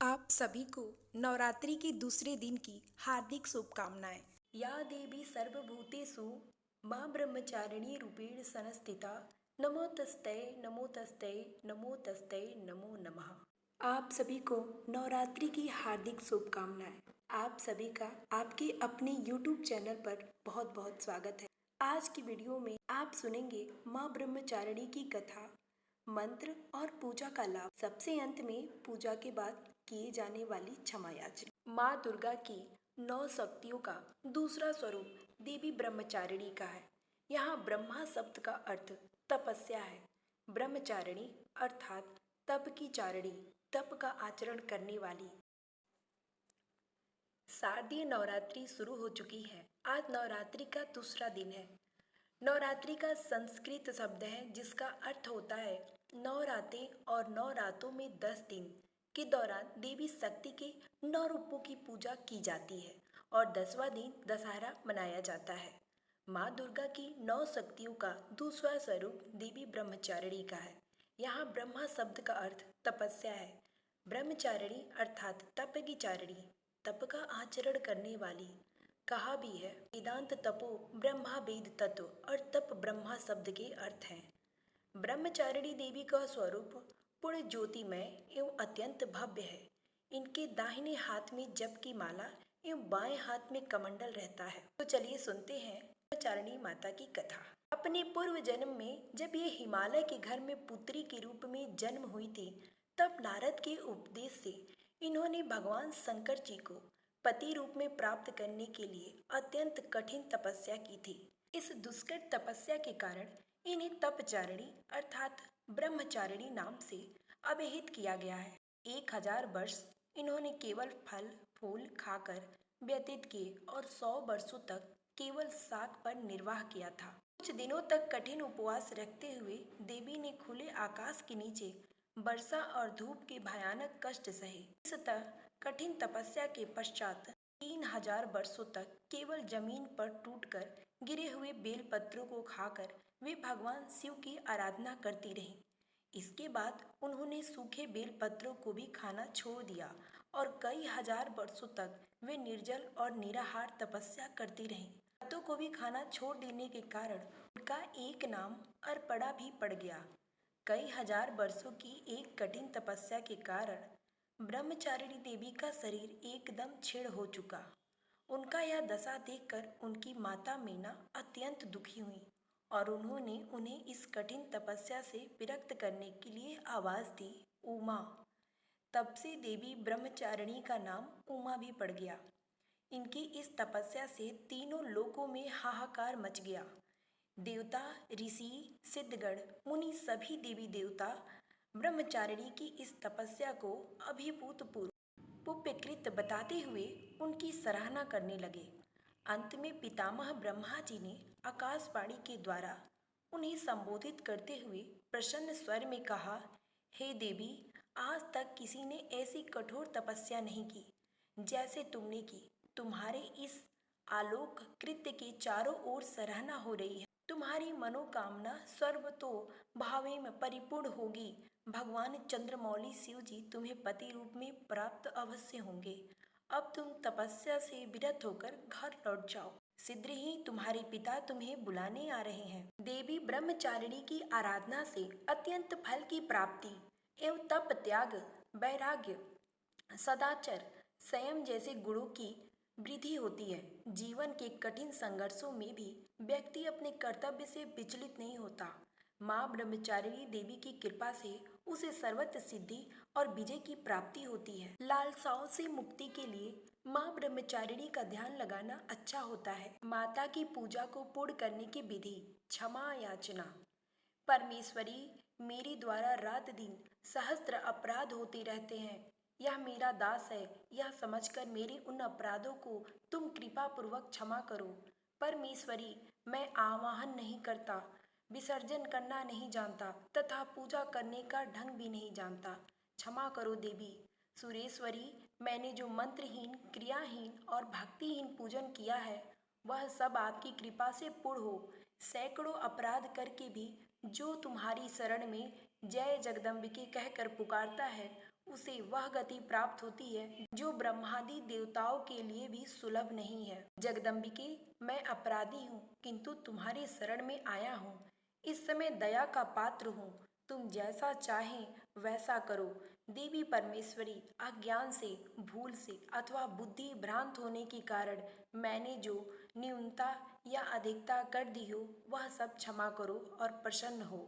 आप सभी को नवरात्रि के दूसरे दिन की हार्दिक शुभकामनाएं। या देवी सर्वभूतेषु मां ब्रह्मचारिणी रूपेण संस्थिता नमो तस्ते नमो तस्ते नमो तस्ते नमो नमः। आप सभी को नवरात्रि की हार्दिक शुभकामनाएं। आप सभी का आपके अपने YouTube चैनल पर बहुत बहुत स्वागत है। आज की वीडियो में आप सुनेंगे मां ब्रह्मचारिणी की कथा, मंत्र और पूजा का लाभ। सबसे अंत में पूजा के बाद किए जाने वाली क्षमा याचना। माँ दुर्गा की 9 शक्तियों का दूसरा स्वरूप देवी ब्रह्मचारिणी का है। यहाँ ब्रह्मा शब्द का अर्थ तपस्या है। ब्रह्मचारिणी अर्थात तप की चारिणी, तप का आचरण करने वाली। शारदीय नवरात्रि शुरू हो चुकी है। आज नवरात्रि का दूसरा दिन है। नवरात्रि का संस्कृत शब्द है जिसका अर्थ होता है 9 रातें, और 9 रातों में 10 दिन के दौरान देवी शक्ति के 9 रूपों की पूजा की जाती है और 10वां दिन दशहरा मनाया जाता है। माँ दुर्गा की 9 शक्तियों का दूसरा स्वरूप देवी ब्रह्मचारिणी का है। यहाँ ब्रह्मा शब्द का अर्थ तपस्या है। ब्रह्मचारिणी अर्थात तप की चारिणी, तप का आचरण करने वाली। कहा भी है वेदांत तपो ब्रह्मा वेद तत्व, और तप ब्रह्मा शब्द के अर्थ हैं। ब्रह्मचारिणी देवी का स्वरूप पूर्ण ज्योतिमय एवं अत्यंत भव्य है। इनके दाहिने हाथ में जप की माला एवं बाएं हाथ में कमंडल रहता है। तो चलिए सुनते हैं ब्रह्मचारिणी माता की कथा। अपने पूर्व जन्म में जब ये हिमालय के घर में पुत्री के रूप में जन्म हुई थी, तब नारद के उपदेश से इन्होंने भगवान शंकर जी को पति रूप में प्राप्त करने के लिए अत्यंत कठिन तपस्या की थी। इस दुष्कर तपस्या के कारण इन्हें तपचारिणी अर्थात ब्रह्मचारिणी नाम से अभिहित किया गया है। 1000 वर्ष इन्होंने केवल फल फूल खाकर व्यतीत किए और 100 वर्षों तक केवल शाक पर निर्वाह किया था। कुछ दिनों तक कठिन उपवास रखते हुए देवी ने खुले आकाश के नीचे वर्षा और धूप के भयानक कष्ट सहे। इस कठिन तपस्या के पश्चात 3000 वर्षों तक केवल जमीन पर टूटकर गिरे हुए बेल पत्रों को खाकर वे भगवान शिव की आराधना करती रहीं। इसके बाद उन्होंने सूखे बेल पत्रों को भी खाना छोड़ दिया और कई हजार वर्षों तक वे निर्जल और निराहार तपस्या करती रहीं। पत्तों को भी खाना छोड़ देने के कारण उनका एक नाम अर्पणा भी पड़ गया। कई हजार वर्षों की एक कठिन तपस्या के कारण ब्रह्मचारिणी देवी का शरीर एकदम क्षीण हो चुका। उनका यह दशा देखकर उनकी माता मीना अत्यंत दुखी हुई और उन्होंने उन्हें इस कठिन तपस्या से विरक्त करने के लिए आवाज दी, उमा। तब से देवी ब्रह्मचारिणी का नाम उमा भी पड़ गया। इनकी इस तपस्या से तीनों लोकों में हाहाकार मच गया। देवता, ऋषि, सिद्धगण, मुनि सभी देवी देवता ब्रह्मचारिणी की इस तपस्या को अभिभूतपूर्व पुण्यकृत बताते हुए उनकी सराहना करने लगे। अंत में पितामह ब्रह्मा जी ने आकाशवाणी के द्वारा उन्हें संबोधित करते हुए प्रसन्न स्वर में कहा, हे देवी, आज तक किसी ने ऐसी कठोर तपस्या नहीं की जैसे तुमने की। तुम्हारे इस आलोक कृत्य के चारों ओर सराहना हो रही है। तुम्हारी मनोकामना सर्वतो भावे में परिपूर्ण होगी। भगवान चंद्रमौली शिव जी तुम्हें पति रूप में प्राप्त अवश्य होंगे। अब तुम तपस्या से विरत होकर घर लौट जाओ। शीघ्र ही तुम्हारे पिता तुम्हें बुलाने आ रहे हैं। देवी ब्रह्मचारिणी की आराधना से अत्यंत फल की प्राप्ति एवं तप त्याग, वैराग्य, सदाचार, संयम जैसे गुणों की वृद्धि होती है। जीवन के कठिन संघर्षों में भी व्यक्ति अपने कर्तव्य से विचलित नहीं होता। माँ ब्रह्मचारिणी देवी की कृपा से उसे सर्वत्र सिद्धि और विजय की प्राप्ति होती है। लालसाओं से मुक्ति के लिए माँ ब्रह्मचारिणी का ध्यान लगाना अच्छा होता है। माता की पूजा को पूर्ण करने की विधि, क्षमा याचना। परमेश्वरी, मेरे द्वारा रात दिन सहस्त्र अपराध होते रहते हैं। यह मेरा दास है, यह समझकर मेरे उन अपराधों को तुम कृपा पूर्वक क्षमा करो। परमेश्वरी, मैं आवाहन नहीं करता, विसर्जन करना नहीं जानता तथा पूजा करने का ढंग भी नहीं जानता। क्षमा करो देवी। सुरेश्वरी, मैंने जो मंत्रहीन, क्रियाहीन और भक्तिहीन पूजन किया है वह सब आपकी कृपा से पूर्ण हो। सैकड़ों अपराध करके भी जो तुम्हारी शरण में जय जगदम्बिके कहकर पुकारता है उसे वह गति प्राप्त होती है जो ब्रह्मादि देवताओं के लिए भी सुलभ नहीं है। जगदम्बिके, मैं अपराधी हूँ, किंतु तुम्हारे शरण में आया हूँ। इस समय दया का पात्र हूँ, तुम जैसा चाहे वैसा करो। देवी परमेश्वरी, अज्ञान से, भूल से अथवा बुद्धि भ्रांत होने के कारण मैंने जो न्यूनता या अधिकता कर दी हो, वह सब क्षमा करो और प्रसन्न हो।